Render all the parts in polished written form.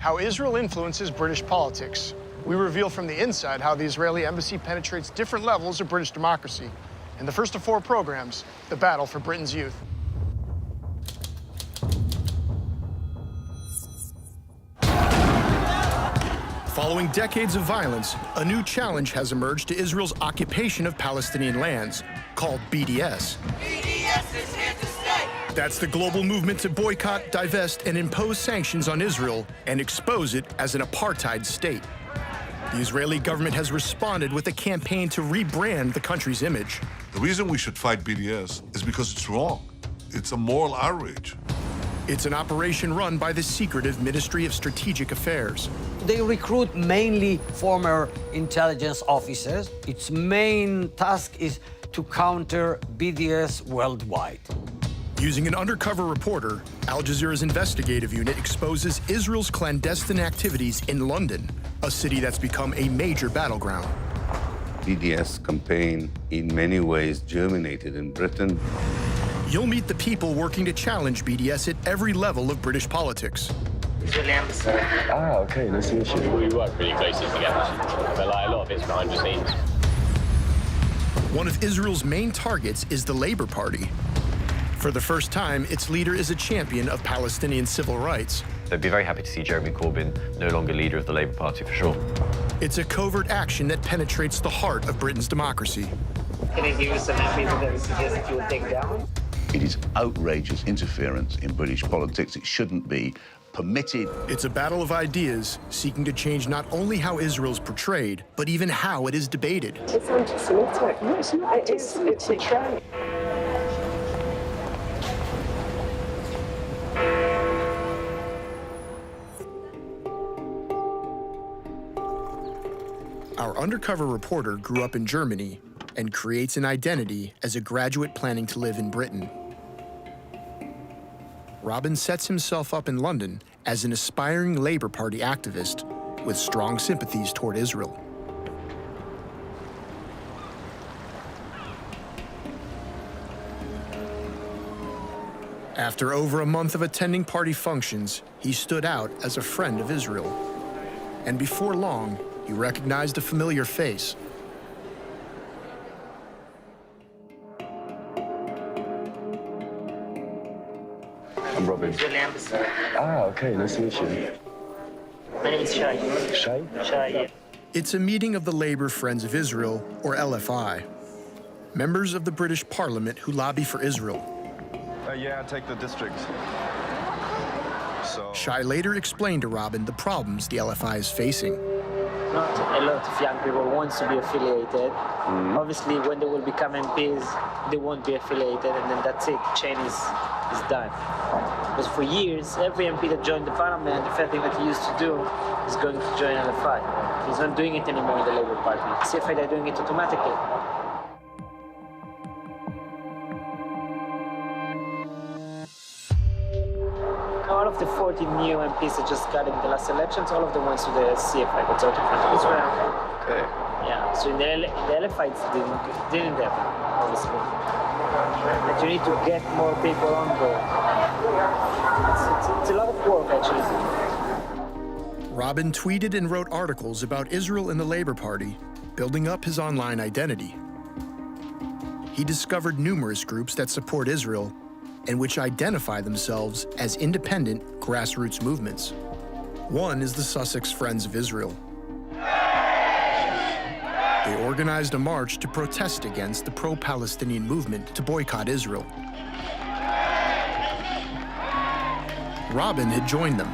how Israel influences British politics. We reveal from the inside how the Israeli embassy penetrates different levels of British democracy. In the first of 4 programs, the battle for Britain's youth. Following decades of violence, a new challenge has emerged to Israel's occupation of Palestinian lands, called BDS. BDS is here to stay. That's the global movement to boycott, divest, and impose sanctions on Israel and expose it as an apartheid state. The Israeli government has responded with a campaign to rebrand the country's image. The reason we should fight BDS is because it's wrong. It's a moral outrage. It's an operation run by the secretive Ministry of Strategic Affairs. They recruit mainly former intelligence officers. Its main task is to counter BDS worldwide. Using an undercover reporter, Al Jazeera's investigative unit exposes Israel's clandestine activities in London, a city that's become a major battleground. BDS campaign in many ways germinated in Britain. You'll meet the people working to challenge BDS at every level of British politics. Ah, okay, nice to meet you. We work really closely together, but like a lot of it's behind the scenes. One of Israel's main targets is the Labour Party. For the first time, its leader is a champion of Palestinian civil rights. They'd be very happy to see Jeremy Corbyn no longer leader of the Labour Party, for sure. It's a covert action that penetrates the heart of Britain's democracy. Can I give you some MPs that we suggest you would take down? It is outrageous interference in British politics. It shouldn't be permitted. It's a battle of ideas seeking to change not only how Israel's portrayed, but even how it is debated. It's anti-Semitic. No, it's not. It's a trend. Our undercover reporter grew up in Germany and creates an identity as a graduate planning to live in Britain. Robin sets himself up in London as an aspiring Labour Party activist with strong sympathies toward Israel. After over a month of attending party functions, he stood out as a friend of Israel. And before long, he recognized a familiar face. I'm Robin. Ah, okay, nice to meet you. My name is Shai. Shai? Shai, yeah. It's a meeting of the Labour Friends of Israel, or LFI, members of the British Parliament who lobby for Israel. Yeah, take the district. So... Shai later explained to Robin the problems the LFI is facing. Not a lot of young people want to be affiliated. Obviously, when they will become MPs, they won't be affiliated, and then that's it. Chain is done. Because for years, every MP that joined the parliament, the first thing that he used to do is going to join LFI. He's not doing it anymore in the Labour Party. CFI, they're doing it automatically. All of the 40 new MPs that just got in the last elections, all of them went to the CFI, the Total Front of Israel. Okay. Yeah, so in the LFI it didn't happen, obviously. But you need to get more people on board. It's a lot of work, actually. Robin tweeted and wrote articles about Israel and the Labour Party, building up his online identity. He discovered numerous groups that support Israel and which identify themselves as independent grassroots movements. One is the Sussex Friends of Israel. They organized a march to protest against the pro-Palestinian movement to boycott Israel. Robin had joined them.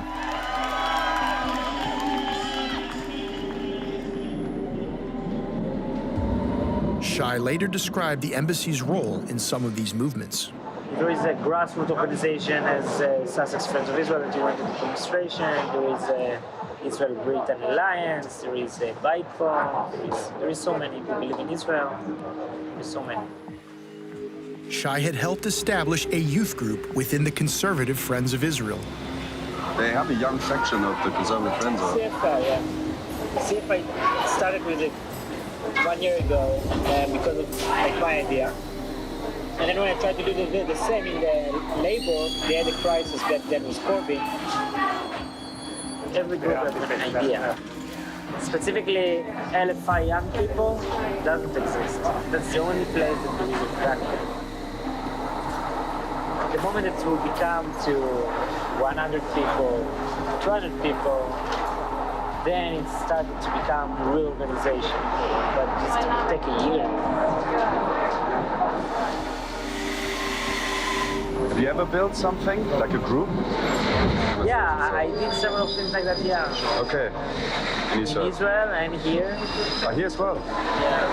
Shai later described the embassy's role in some of these movements. There is a grassroots organization as Sussex Friends of Israel that went into demonstration. There is a Israel-Britain Alliance. There is a BIPO. There is so many who believe in Israel. There's so many. Shai had helped establish a youth group within the Conservative Friends of Israel. They have a young section of the Conservative Friends of... CFI, yeah. CFI started with it 1 year ago because of my idea. And then when I tried to do the same in the Labour, they had a crisis back then with Corbyn. every group has an idea. Specifically, LFI young people doesn't exist. That's the only place that there is a practice. The moment it will become to 100 people, 200 people, then it started to become a real organization. But just to take a year. Have you ever built something, like a group? Yeah, I did several things like that, yeah. Okay. In Israel and here. Here as well? Yeah.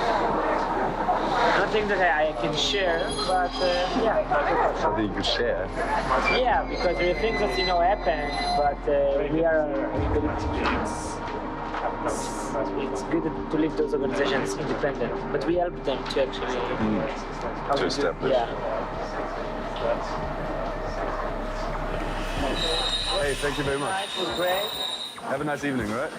Nothing that I can share, but yeah. Something you could share? Yeah, because there are things that happen, but it's good to leave those organizations independent, but we help them to actually to establish. Yeah. Hey, thank you very much. It was great. Have a nice evening, right?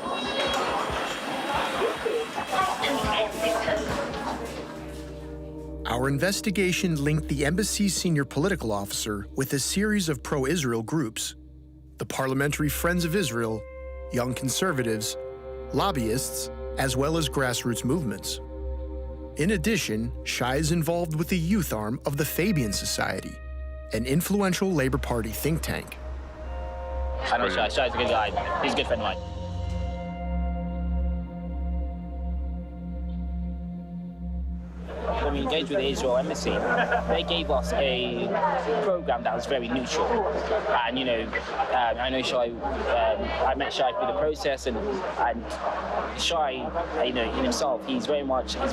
Our investigation linked the embassy's senior political officer with a series of pro-Israel groups: the Parliamentary Friends of Israel, Young Conservatives, lobbyists, as well as grassroots movements. In addition, Shai is involved with the youth arm of the Fabian Society, an influential Labour Party think tank. I know Shai. Shai's a good guy. He's a good friend of mine. When we engaged with the Israel embassy, they gave us a program that was very neutral. And I know Shai. I met Shai through the process, and Shai, in himself, he's a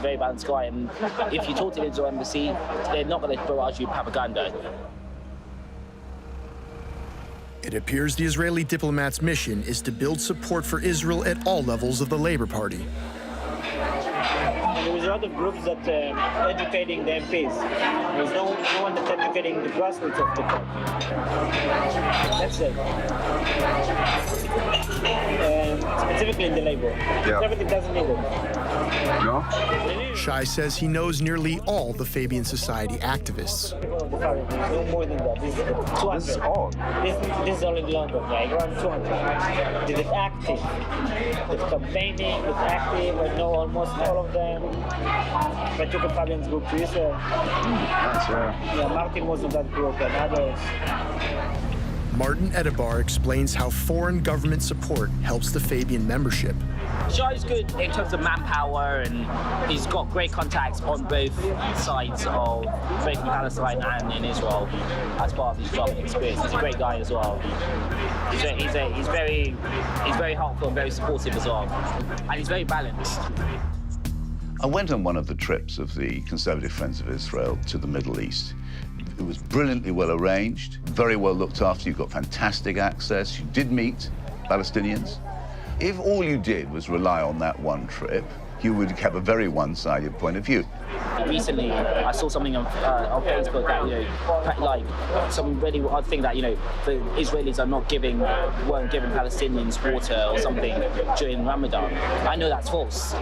very balanced guy. And if you talk to the Israel embassy, they're not going to barrage you with propaganda. It appears the Israeli diplomat's mission is to build support for Israel at all levels of the Labour Party. There is a lot of groups that are educating the MPs. There's no one that's educating the grassroots of the party. That's it. Specifically in the Labour. Everything doesn't need it. No? Shai says he knows nearly all the Fabian Society activists. No more than that. This is 200. This is all? This is all in London, like around 200. This is active. It's campaigning, it's active. I know almost all of them. I took a Fabian's group to Israel. That's Yeah, Martin was in that group and others. Martin Edebar explains how foreign government support helps the Fabian membership. Shai's good in terms of manpower, and he's got great contacts on both sides of both in Palestine and in Israel as part of his job and experience. He's a great guy as well. He's very helpful and very supportive as well, and he's very balanced. I went on one of the trips of the Conservative Friends of Israel to the Middle East. It was brilliantly well arranged, very well looked after. You got fantastic access. You did meet Palestinians. If all you did was rely on that one trip, you would have a very one-sided point of view. Recently, I saw something on Facebook that, like some really odd thing that, the Israelis weren't giving Palestinians water or something during Ramadan. I know that's false.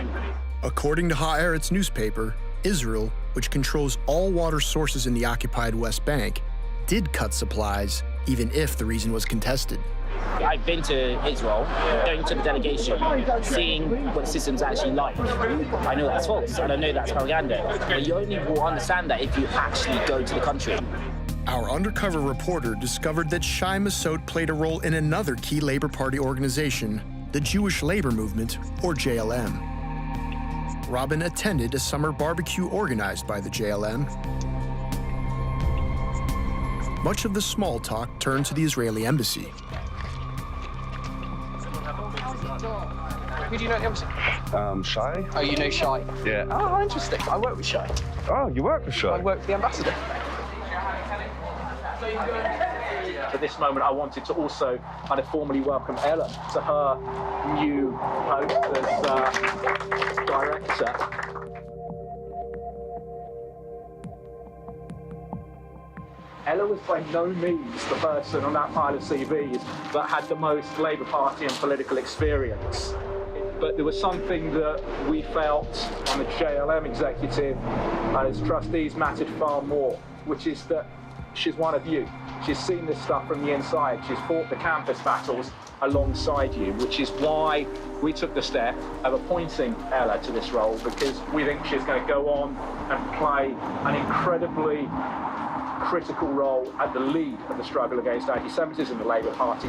According to Haaretz newspaper, Israel, which controls all water sources in the occupied West Bank, did cut supplies, even if the reason was contested. I've been to Israel, going to the delegation, seeing what the system's actually like. I know that's false, and I know that's propaganda. But you only will understand that if you actually go to the country. Our undercover reporter discovered that Shai Massoud played a role in another key Labour Party organization, the Jewish Labour Movement, or JLM. Robin attended a summer barbecue organized by the JLM. Much of the small talk turned to the Israeli embassy. Who do you know at the embassy? Shai? Oh, you know Shai? Yeah. Oh, interesting. I work with Shai. Oh, you work with Shai? I work for the ambassador. At this moment, I wanted to also kind of formally welcome Ella to her new post as director. Ella was by no means the person on that pile of CVs that had the most Labour Party and political experience. But there was something that we felt on the JLM executive and as trustees mattered far more, which is that she's one of you. She's seen this stuff from the inside. She's fought the campus battles alongside you, which is why we took the step of appointing Ella to this role, because we think she's going to go on and play an incredibly critical role at the lead of the struggle against anti-Semitism in the Labour Party.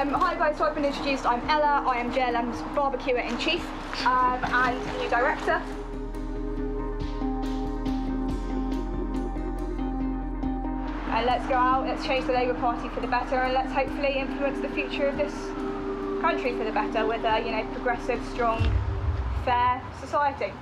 Hi guys, so I've been introduced. I'm Ella, I am JLM's barbecuer-in-chief and new director. And let's go out, let's change the Labour Party for the better, and let's hopefully influence the future of this country for the better with a, progressive, strong, fair society.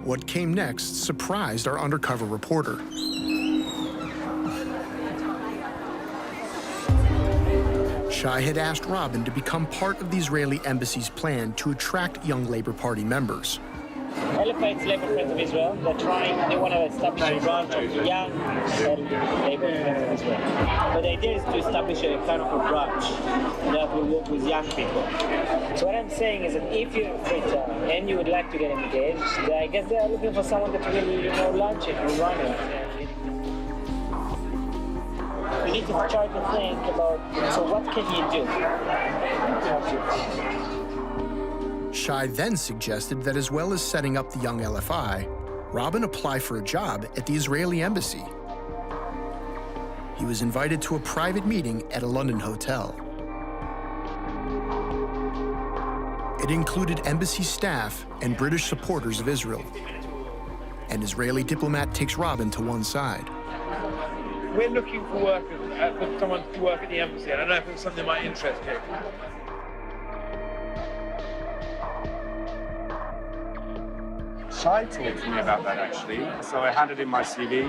What came next surprised our undercover reporter. Shai had asked Robin to become part of the Israeli embassy's plan to attract young Labour Party members. Elephant's Labour Friends of Israel. They want to establish a branch of young Labour Friends of Israel. But the idea is to establish a kind of a branch that will work with young people. So what I'm saying is that if you're a fitter and you would like to get engaged, I guess they're looking for someone that will launch it, will run it. We need to try to think about, so what can you do? Shai then suggested that as well as setting up the young LFI, Robin apply for a job at the Israeli embassy. He was invited to a private meeting at a London hotel. It included embassy staff and British supporters of Israel. An Israeli diplomat takes Robin to one side. We're looking for workers, for someone to work at the embassy. I don't know if it's something that might interest you. Shai talked to me about that actually, so I handed in my CV.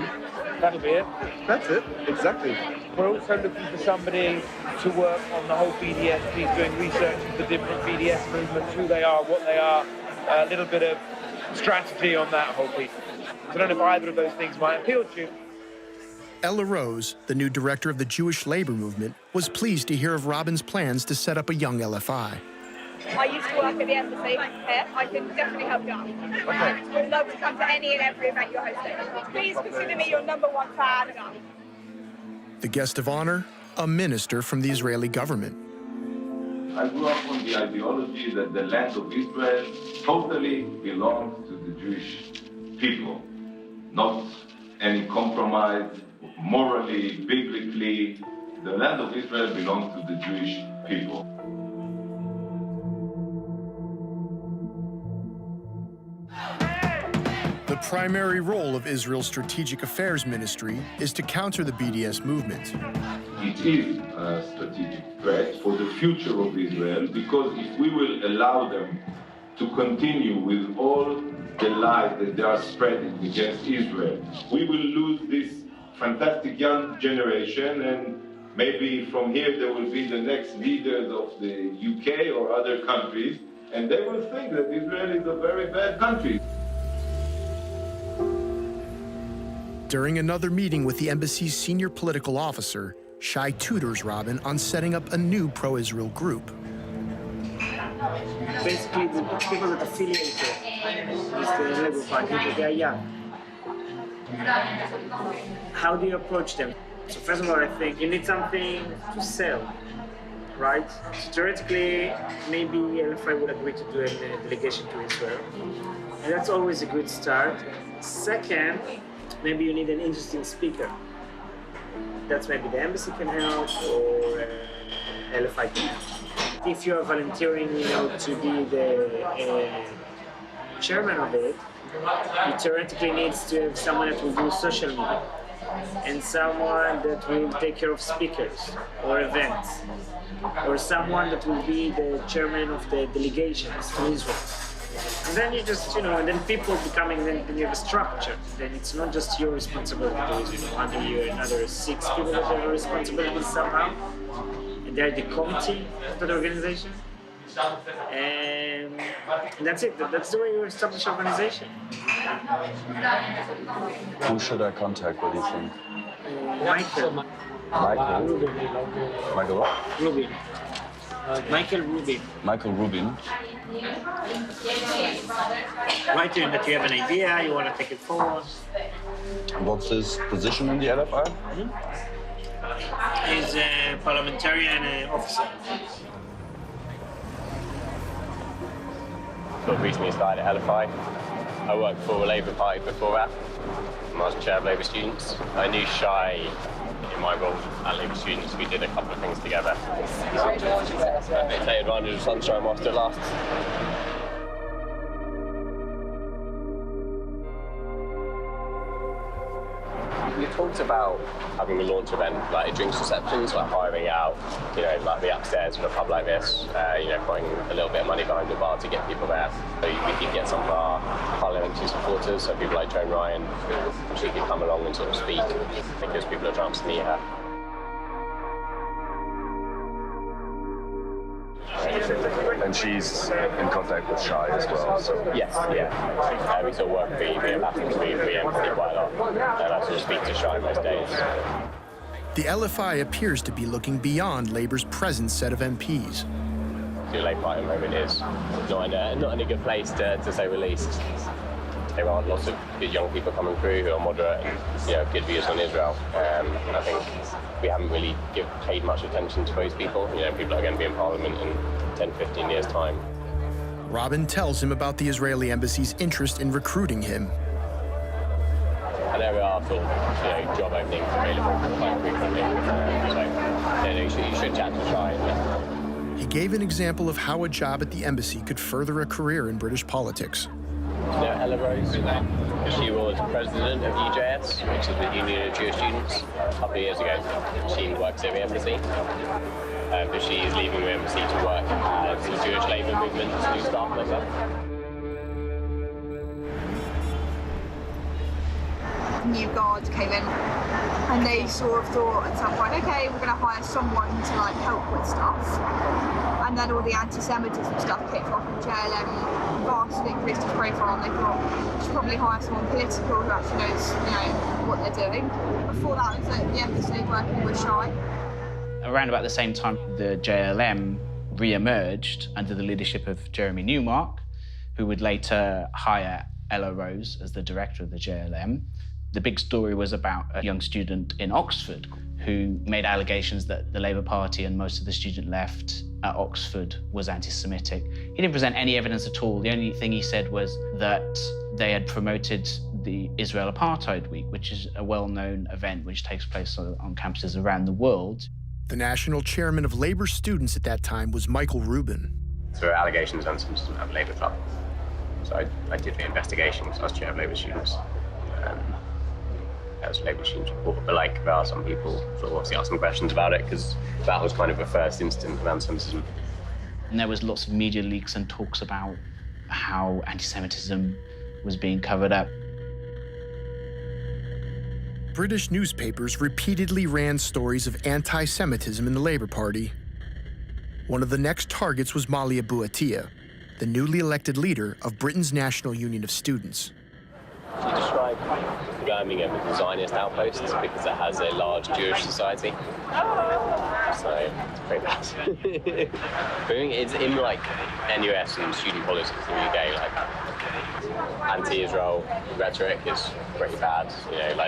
That'll be it. That's it, exactly. We're also looking for somebody to work on the whole BDS piece, doing research into the different BDS movements, who they are, what they are, a little bit of strategy on that whole piece. So I don't know if either of those things might appeal to you. Ella Rose, the new director of the Jewish labor movement, was pleased to hear of Robin's plans to set up a young LFI. I used to work at the embassy here. I can definitely help you out. I would love to come to any and every event you're hosting. Please consider me your #1 fan. The guest of honor, a minister from the Israeli government. I grew up on the ideology that the land of Israel totally belongs to the Jewish people, not any compromise, morally, biblically. The land of Israel belongs to the Jewish people. The primary role of Israel's Strategic Affairs Ministry is to counter the BDS movement. It is a strategic threat for the future of Israel, because if we will allow them to continue with all the lies that they are spreading against Israel, we will lose this fantastic young generation, and maybe from here there will be the next leaders of the UK or other countries, and they will think that Israel is a very bad country. During another meeting with the embassy's senior political officer, Shai tutors Robin on setting up a new pro-Israel group. Basically, the people that affiliate with the Labour Party, they are young. How do you approach them? So first of all, I think you need something to sell, right? So theoretically, maybe LFI would agree to do a delegation to Israel. And that's always a good start. Second, maybe you need an interesting speaker. That's maybe the embassy can help, or LFI can help. If you are volunteering, to be the chairman of it, you theoretically need to have someone that will do social media, and someone that will take care of speakers or events, or someone that will be the chairman of the delegations to Israel. And then you just, and then people becoming, then you have a structure. Then it's not just your responsibility, under you another 6 people that have a responsibility somehow. And they're the committee of the organization. And that's it. That's the way you establish organization. Who should I contact, what do you think? Michael. Michael? Michael what? Rubin. Michael Rubin. Michael Rubin. Write to him that you have an idea, you want to take it forward. What's his position in the LFI? He's a parliamentarian officer. Recently started at LFI. I worked for the Labour Party before that. I was chair of Labour Students. I knew Shai in my role at Labour Students. We did a couple of things together. They take advantage of sunshine whilst it lasts. We talked about having a launch event, like drinks receptions, like hiring out, like the upstairs for a pub like this, putting a little bit of money behind the bar to get people there. So we could get some of our parliamentary supporters, so people like Joan Ryan, she could come along and sort of speak, because people are trying to meet her. And she's in contact with Shai as well, so... Yes, yeah. We sort of work via Latin, we empathy quite a lot. And I sort of speak to Shai most days. The LFI appears to be looking beyond Labour's present set of MPs. The Labour Party at the moment is not in a good place, to say the least. There are lots of good young people coming through who are moderate and good views on Israel. And I think we haven't really paid much attention to those people. People are going to be in Parliament in 10, 15 years' time. Robin tells him about the Israeli embassy's interest in recruiting him. And there are sort of, job openings available quite frequently. So you should chat to Shai. He gave an example of how a job at the embassy could further a career in British politics. Ella Rose, she was president of UJS, which is the Union of Jewish Students, a couple of years ago. She works at the embassy, but she is leaving the embassy to work as the Jewish Labour movement new staff member. New guards came in and they sort of thought at some point, okay, we're going to hire someone to like help with stuff. And then all the anti-Semitism stuff kicked off in JLM, vastly increased his profile, and they thought we should probably hire someone political who actually knows, what they're doing. Before that, was at the embassy working with Shai. Around about the same time, the JLM re-emerged under the leadership of Jeremy Newmark, who would later hire Ella Rose as the director of the JLM. The big story was about a young student in Oxford who made allegations that the Labour Party and most of the student left at Oxford was anti-Semitic. He didn't present any evidence at all. The only thing he said was that they had promoted the Israel Apartheid Week, which is a well-known event which takes place on campuses around the world. The national chairman of Labour students at that time was Michael Rubin. So there were allegations of anti-Semitism at the Labour Club. So I did the investigation because I was chair of Labour students. That was Labour students report, but there are some people sort of obviously asking questions about it because that was kind of the first incident of anti-Semitism. And there was lots of media leaks and talks about how anti-Semitism was being covered up. British newspapers repeatedly ran stories of anti-Semitism in the Labour Party. One of the next targets was Malia Bouattia, the newly elected leader of Britain's National Union of Students. She described Birmingham as a Zionist outpost because it has a large Jewish society. So it's pretty bad. It's in NUS and student politics in the UK, anti-Israel rhetoric is pretty bad.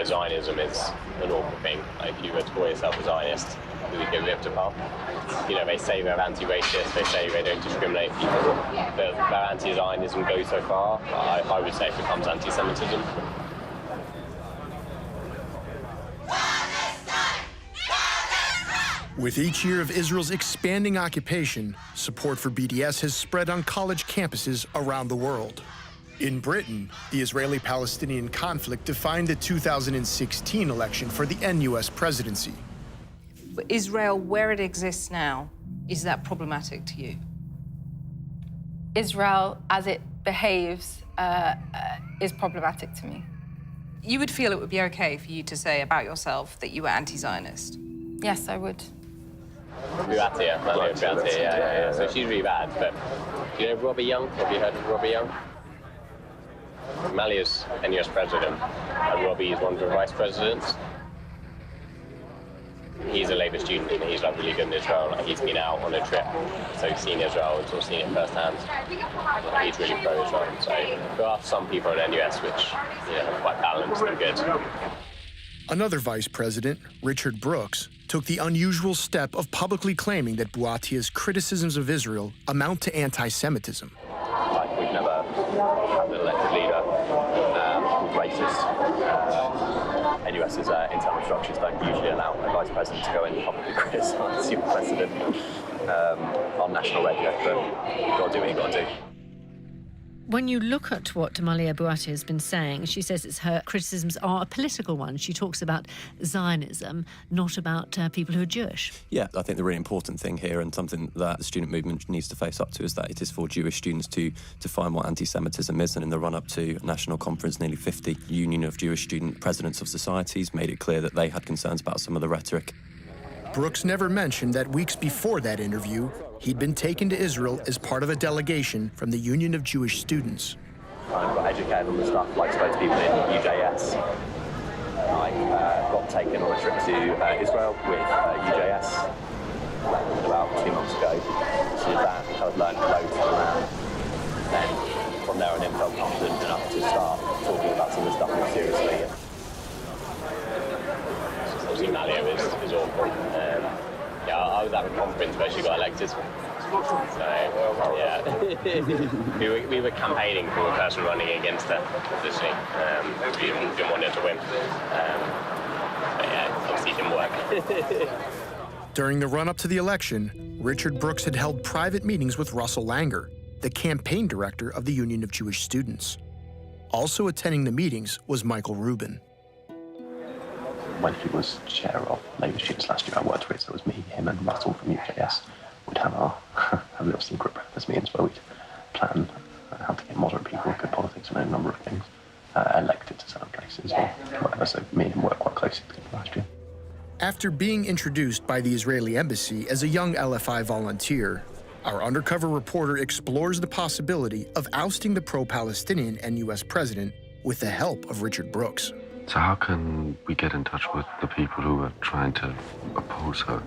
Zionism is an awful thing. If you were to call yourself a Zionist, you would get ripped apart. They say they're anti-racist, they say they don't discriminate people, but their anti-Zionism goes so far, I would say it becomes anti-Semitism. With each year of Israel's expanding occupation, support for BDS has spread on college campuses around the world. In Britain, the Israeli-Palestinian conflict defined the 2016 election for the NUS presidency. Israel, where it exists now, is that problematic to you? Israel, as it behaves, is problematic to me. You would feel it would be okay for you to say about yourself that you were anti-Zionist? Yes, I would. Malia Buatia, yeah. So she's really bad, but you know Robbie Young? Have you heard of Robbie Young? Malia's NUS president, and Robbie is one of the vice presidents. He's a Labour student, and he's like really good in Israel. Like, he's been out on a trip, so he's seen Israel and sort of seen it firsthand. He's really pro-Israel. So there are some people in NUS which are quite balanced and good. Another vice president, Richard Brooks, took the unusual step of publicly claiming that Buatia's criticisms of Israel amount to anti-Semitism. Like, we've never had an elected leader who's racist. NUS's internal structures don't usually allow a vice president to go in and publicly criticise your president on national radio, but you've got to do what you've got to do. When you look at what Malia Buatia has been saying, she says her criticisms are a political one. She talks about Zionism, not about people who are Jewish. Yeah, I think the really important thing here, and something that the student movement needs to face up to, is that it is for Jewish students to define what anti-Semitism is. And in the run-up to National Conference, nearly 50 Union of Jewish Student Presidents of Societies made it clear that they had concerns about some of the rhetoric. Brooks never mentioned that weeks before that interview, he'd been taken to Israel as part of a delegation from the Union of Jewish Students. I got educated on the stuff, like spoke to people in UJS. I got taken on a trip to Israel with UJS about 2 months ago. So that I've learned loads from that. Then from there on in felt confident enough to start talking about some of the stuff more seriously. Obviously Malia is awful. I was at a conference where she got elected. So, yeah. we were campaigning for a person running against her, obviously. We didn't want her to win. But yeah, obviously it didn't work. During the run-up to the election, Richard Brooks had held private meetings with Russell Langer, the campaign director of the Union of Jewish Students. Also attending the meetings was Michael Rubin. When he was chair of Labour students last year, I worked with, so it was me, him and Russell from UJS. We'd have our a little secret breakfast meetings where we'd plan how to get moderate people, good politics and a number of things, elected to certain places or whatever. So me and him worked quite closely together last year. After being introduced by the Israeli embassy as a young LFI volunteer, our undercover reporter explores the possibility of ousting the pro-Palestinian NUS president with the help of Richard Brooks. So how can we get in touch with the people who are trying to oppose her?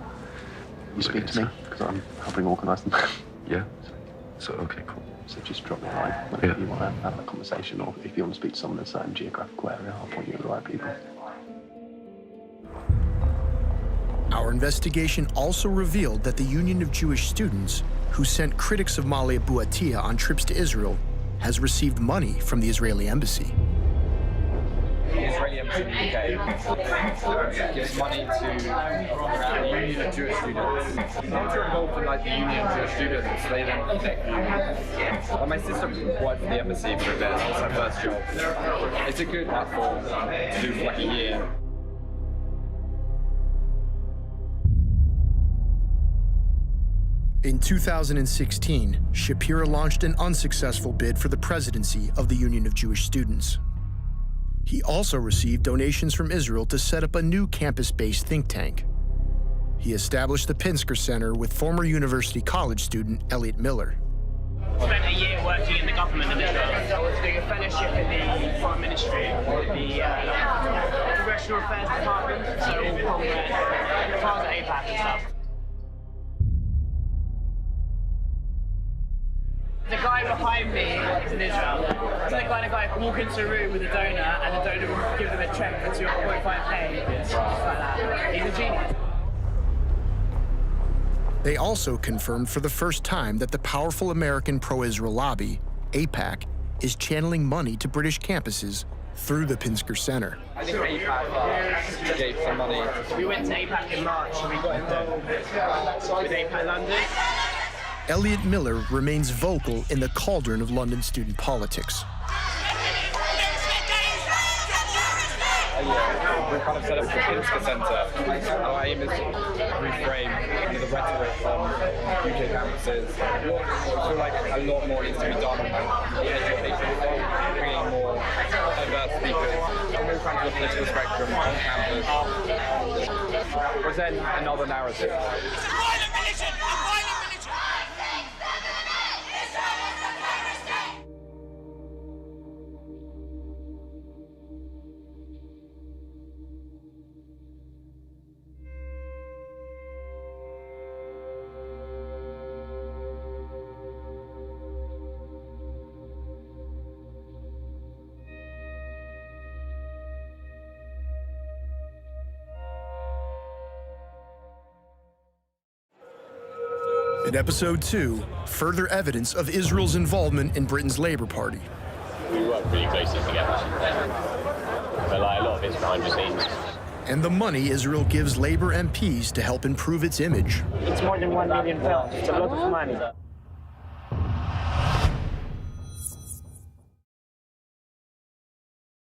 You speak to me, because I'm helping organise them. Yeah? So, okay, cool. So just drop me a line whenever you want to have a conversation, or if you want to speak to someone in a certain geographical area, I'll point you to the right people. Our investigation also revealed that the Union of Jewish Students, who sent critics of Malia Buatia on trips to Israel, has received money from the Israeli embassy. The Israeli embassy in the UK gives money to the Union of Jewish Students. Once you're involved in like the Union of Jewish Students, they then connect you. Well, my sister worked for the embassy for a bit. That was her first job. It's a good platform to do for like a year. In 2016, Shapira launched an unsuccessful bid for the presidency of the Union of Jewish Students. He also received donations from Israel to set up a new campus-based think tank. He established the Pinsker Center with former University College student Elliot Miller. I spent a year working in the government in Israel. I was doing a fellowship in the Foreign Ministry, the Congressional Affairs Department, so all Congress, part of APAC and stuff. The guy behind me is in Israel. So the kind of guy can walk into a room with a donor and the donor will give them a check for 2.5k. Just like that. He's a genius. They also confirmed for the first time that the powerful American pro-Israel lobby, AIPAC, is channeling money to British campuses through the Pinsker Center. I think AIPAC gave some money. We went to AIPAC in March and we got involved with AIPAC London. Elliot Miller remains vocal in the cauldron of London student politics. We kind of set up the Pinsker Centre. Our aim is to reframe the rhetoric on UK campuses. I feel like a lot more needs to be done on the education front, bringing more diverse speakers, move around to the political spectrum on campus, present another narrative. In episode 2, further evidence of Israel's involvement in Britain's Labour Party. We work really closely together. But like, a lot of it's behind the scenes. And the money Israel gives Labour MPs to help improve its image. It's more than £1 million. It's a lot of money.